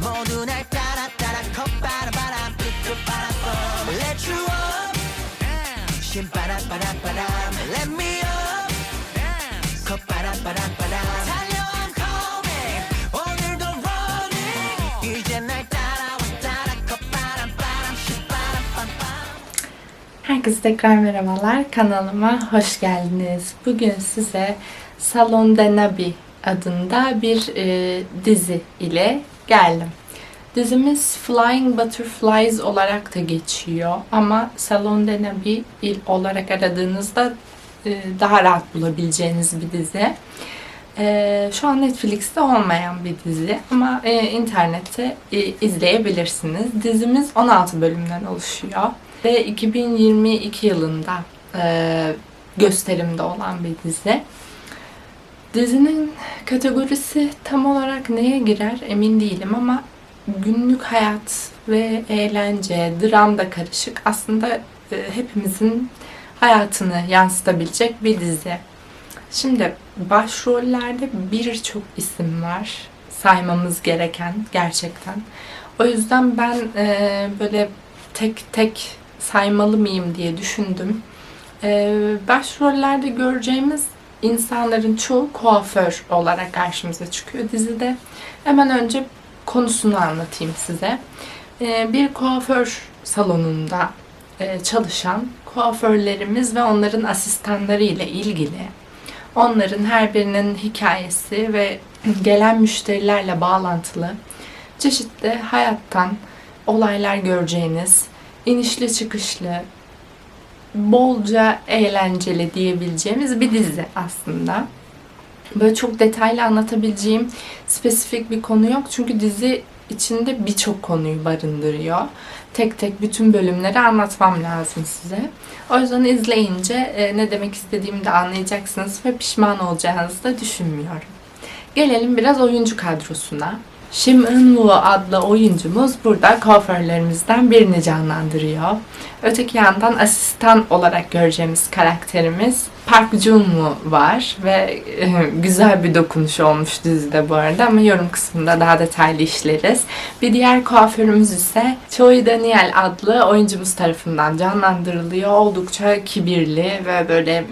모두 날 따라 따라 콧바람 삐끗바람 Let you up 신바람바람바람 Let me up 콧바람바람바람 달려 I'm coming 오늘도 running 이제 날 따라와 따라 콧바람바람 신바람바람. Herkese tekrar merhabalar. Kanalıma hoş geldiniz. Bugün size Salon de Nabi adında bir dizi ile geldim. Dizimiz Flying Butterflies olarak da geçiyor ama Salon de Nabi olarak aradığınızda daha rahat bulabileceğiniz bir dizi. Şu an Netflix'te olmayan bir dizi ama internette izleyebilirsiniz. Dizimiz 16 bölümden oluşuyor ve 2022 yılında gösterimde olan bir dizi. Dizinin kategorisi tam olarak neye girer emin değilim ama günlük hayat ve eğlence, dram da karışık. Aslında hepimizin hayatını yansıtabilecek bir dizi. Şimdi başrollerde birçok isim var saymamız gereken gerçekten. O yüzden ben böyle tek tek saymalı mıyım diye düşündüm. Başrollerde göreceğimiz insanların çoğu kuaför olarak karşımıza çıkıyor dizide. Hemen önce konusunu anlatayım size. Bir kuaför salonunda çalışan kuaförlerimiz ve onların asistanları ile ilgili onların her birinin hikayesi ve gelen müşterilerle bağlantılı çeşitli hayattan olaylar göreceğiniz, inişli çıkışlı, bolca eğlenceli diyebileceğimiz bir dizi aslında. Böyle çok detaylı anlatabileceğim spesifik bir konu yok. Çünkü dizi içinde birçok konuyu barındırıyor. Tek tek bütün bölümleri anlatmam lazım size. O yüzden izleyince ne demek istediğimi de anlayacaksınız ve pişman olacağınızı da düşünmüyorum. Gelelim biraz oyuncu kadrosuna. Kim Eun-woo adlı oyuncumuz burada kuaförlerimizden birini canlandırıyor. Öteki yandan asistan olarak göreceğimiz karakterimiz Park Joon-woo var ve güzel bir dokunuş olmuş dizide bu arada ama yorum kısmında daha detaylı işleriz. Bir diğer kuaförümüz ise Choi Daniel adlı oyuncumuz tarafından canlandırılıyor. Oldukça kibirli ve böyle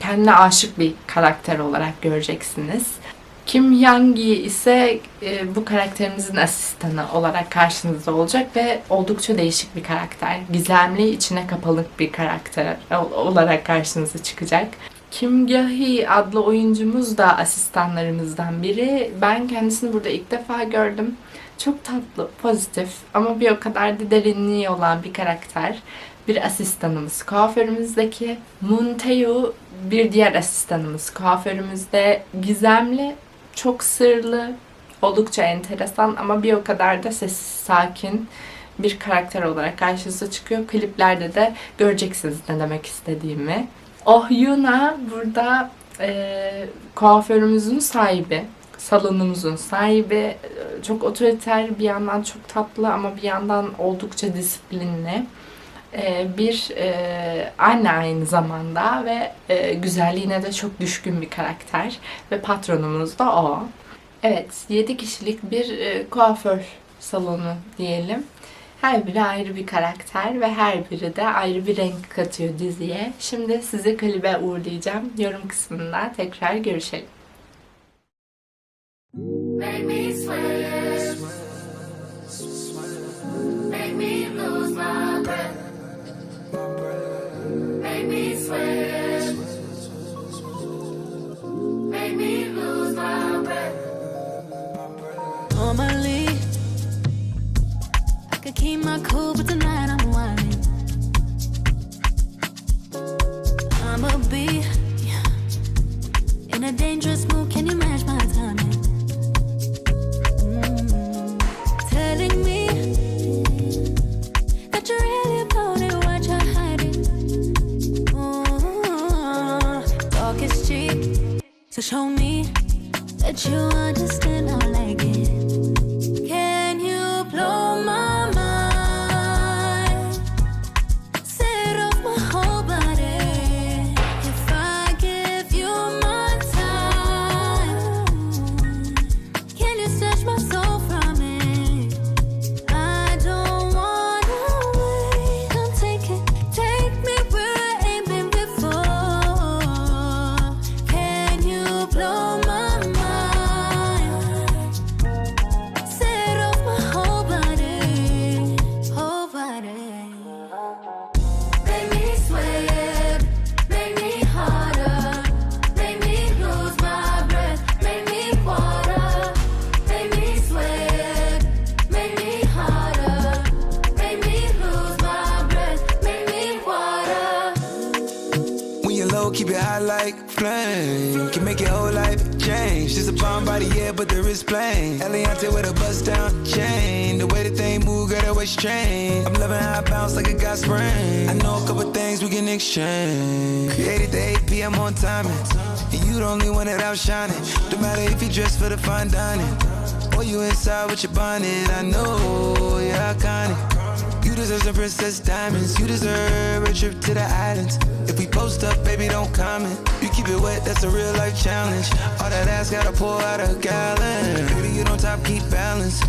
kendine aşık bir karakter olarak göreceksiniz. Kim Young-gi ise bu karakterimizin asistanı olarak karşınızda olacak ve oldukça değişik bir karakter. Gizemli, içine kapalık bir karakter olarak karşınıza çıkacak. Kim Gya-hee adlı oyuncumuz da asistanlarımızdan biri. Ben kendisini burada ilk defa gördüm. Çok tatlı, pozitif ama bir o kadar da derinliği olan bir karakter. Bir asistanımız kuaförümüzdeki. Moon Tae-woo bir diğer asistanımız kuaförümüzde. Gizemli, çok sırlı, oldukça enteresan ama bir o kadar da sessiz, sakin bir karakter olarak karşınıza çıkıyor. Kliplerde de göreceksiniz ne demek istediğimi. Oh Yuna burada kuaförümüzün sahibi, salonumuzun sahibi. Çok otoriter, bir yandan çok tatlı ama bir yandan oldukça disiplinli. Bir anne aynı zamanda ve güzelliğine de çok düşkün bir karakter ve patronumuz da o. Evet, 7 kişilik bir kuaför salonu diyelim. Her biri ayrı bir karakter ve her biri de ayrı bir renk katıyor diziye. Şimdi sizi klibe uğurlayacağım. Yorum kısmında tekrar görüşelim. Make me sweat. Make me lose my breath. Make me sweat. Make me lose my breath. Normally, I could keep my cool, but tonight I'm whining. I'ma be in a dangerous mood. Can you match my timing? Telling me that you're really about it, what you're hiding. Talk is cheap, so show me that you understand I like it. Can you blow my mind? like flame. Can make your whole life change. Just a bomb body, yeah, but the wrist plain. Eliante with a bust down chain. The way the thing move, girl, that way strange. I'm loving how I bounce like a got spring. I know a couple things we can exchange. Created the 8 p.m. on timing. And you the only one that outshining. No matter if you dress for the fine dining or you inside with your bonnet. I know you're iconic. You deserve some princess diamonds. You deserve a trip to the islands. If we post up, baby, don't comment. You keep it wet, that's a real life challenge. All that ass gotta pour out a gallon. Baby, you on top, keep balance.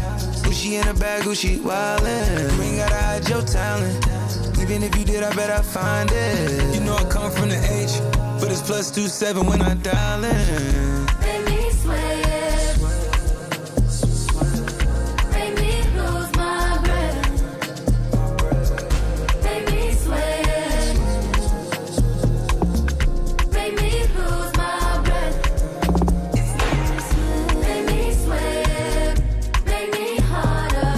Gucci in a bag, Gucci wildin'. You ain't gotta hide your talent. Even if you did, I bet I find it. You know I come from the H, but it's +27 when I dial in. Make me sweat. Make me lose my breath. Make me sweat. Make me lose my breath. Make me sweat. Make me harder.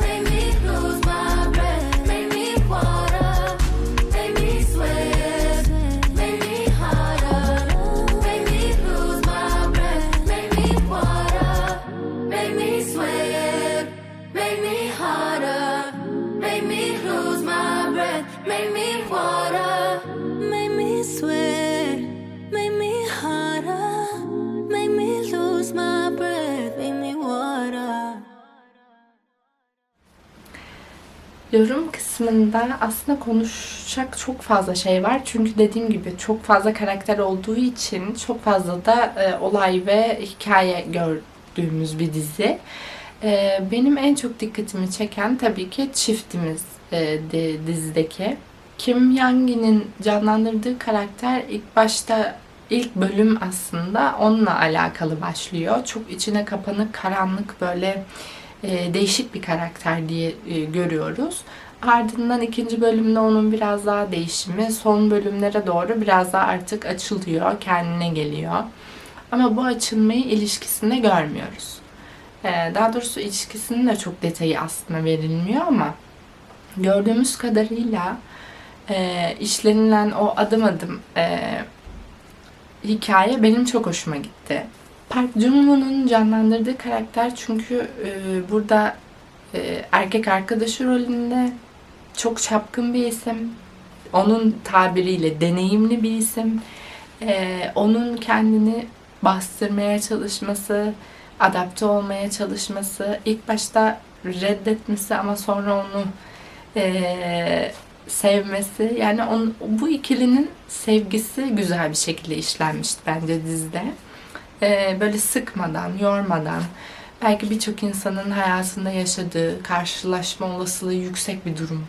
Make me lose my breath. Make me water. Make me sweat. Make me harder. Make me lose my breath. Make me water. Make me sweat. Make me harder. Make me lose my breath. Make me water. Make me sweat. Make me harder. Make me lose my breath. Make me water. Yorum kısmında aslında konuşacak çok fazla şey var. Çünkü dediğim gibi çok fazla karakter olduğu için çok fazla da olay ve hikaye gördüğümüz bir dizi. Benim en çok dikkatimi çeken tabii ki çiftimiz dizideki. Kim Young-gi'nin canlandırdığı karakter ilk başta ilk bölüm aslında onunla alakalı başlıyor. Çok içine kapanık, karanlık böyle değişik bir karakter diye görüyoruz. Ardından ikinci bölümde onun biraz daha değişimi, son bölümlere doğru biraz daha artık açılıyor, kendine geliyor. Ama bu açılmayı ilişkisinde görmüyoruz. Daha doğrusu ilişkisinin de çok detayı aslında verilmiyor ama gördüğümüz kadarıyla işlenilen o adım adım hikaye benim çok hoşuma gitti. Park Jung-woo'nun canlandırdığı karakter çünkü burada erkek arkadaşı rolünde çok çapkın bir isim. Onun tabiriyle deneyimli bir isim. Onun kendini bastırmaya çalışması, adapte olmaya çalışması, ilk başta reddetmesi ama sonra onu sevmesi. Yani bu ikilinin sevgisi güzel bir şekilde işlenmişti bence dizide. Böyle sıkmadan, yormadan, belki birçok insanın hayatında yaşadığı karşılaşma olasılığı yüksek bir durum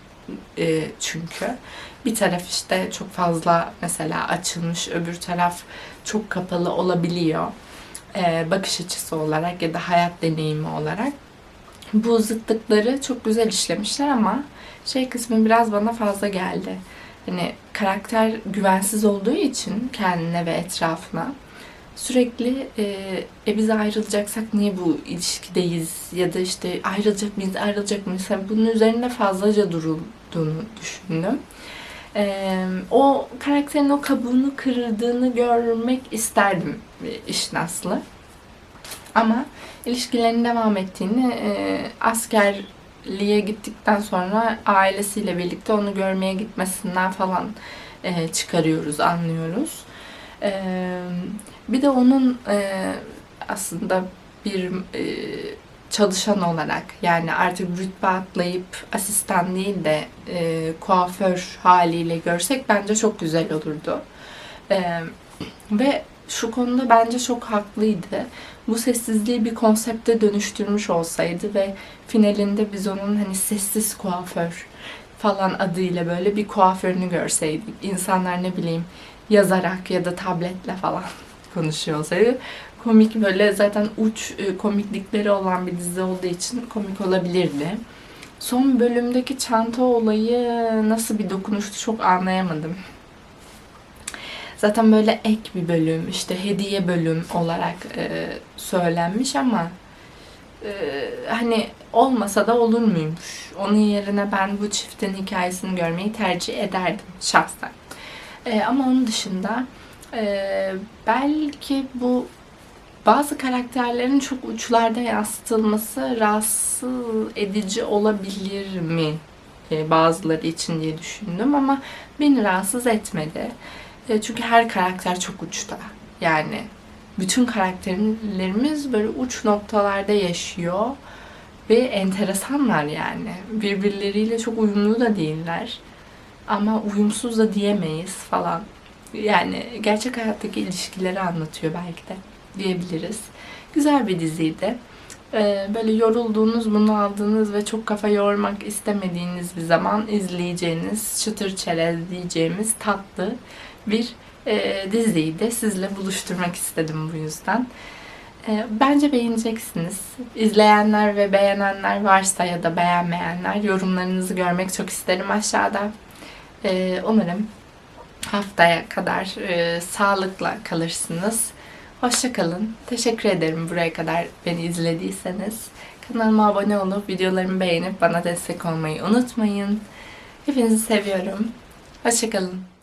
çünkü. Bir taraf işte çok fazla mesela açılmış, öbür taraf çok kapalı olabiliyor. Bakış açısı olarak ya da hayat deneyimi olarak. Bu zıtlıkları çok güzel işlemişler ama şey kısmı biraz bana fazla geldi. Hani karakter güvensiz olduğu için kendine ve etrafına sürekli biz ayrılacaksak niye bu ilişkideyiz ya da işte ayrılacak mıyız? Bunun üzerine fazlaca durulduğunu düşündüm. O karakterin o kabuğunu kırdığını görmek isterdim işin aslı. Ama ilişkilerin devam ettiğini askerliğe gittikten sonra ailesiyle birlikte onu görmeye gitmesinden falan çıkarıyoruz, anlıyoruz. Bir de onun aslında bir çalışan olarak yani artık rütbe atlayıp asistan değil de kuaför haliyle görsek bence çok güzel olurdu. Ve şu konuda bence çok haklıydı. Bu sessizliği bir konsepte dönüştürmüş olsaydı ve finalinde biz onun hani sessiz kuaför falan adıyla böyle bir kuaförünü görseydik. İnsanlar ne bileyim yazarak ya da tabletle falan konuşuyor olsaydı komik böyle zaten uç komiklikleri olan bir dizi olduğu için komik olabilirdi. Son bölümdeki çanta olayı nasıl bir dokunuştu çok anlayamadım. Zaten böyle ek bir bölüm, işte hediye bölüm olarak söylenmiş ama hani olmasa da olur muymuş? Onun yerine ben bu çiftin hikayesini görmeyi tercih ederdim şahsen. Ama onun dışında Belki bu bazı karakterlerin çok uçlarda yansıtılması rahatsız edici olabilir mi? Bazıları için diye düşündüm ama beni rahatsız etmedi. Çünkü her karakter çok uçta. Yani bütün karakterlerimiz böyle uç noktalarda yaşıyor ve enteresanlar yani. Birbirleriyle çok uyumlu da değiller. Ama uyumsuz da diyemeyiz falan. Yani gerçek hayattaki ilişkileri anlatıyor belki de diyebiliriz. Güzel bir diziydi. Böyle yorulduğunuz, bunaldığınız ve çok kafa yormak istemediğiniz bir zaman izleyeceğiniz, çıtır çerez diyeceğimiz tatlı bir diziydi. Sizle buluşturmak istedim bu yüzden. Bence beğeneceksiniz. İzleyenler ve beğenenler varsa ya da beğenmeyenler yorumlarınızı görmek çok isterim aşağıda. Umarım haftaya kadar sağlıkla kalırsınız. Hoşça kalın. Teşekkür ederim buraya kadar beni izlediyseniz. Kanalıma abone olup videolarımı beğenip bana destek olmayı unutmayın. Hepinizi seviyorum. Hoşça kalın.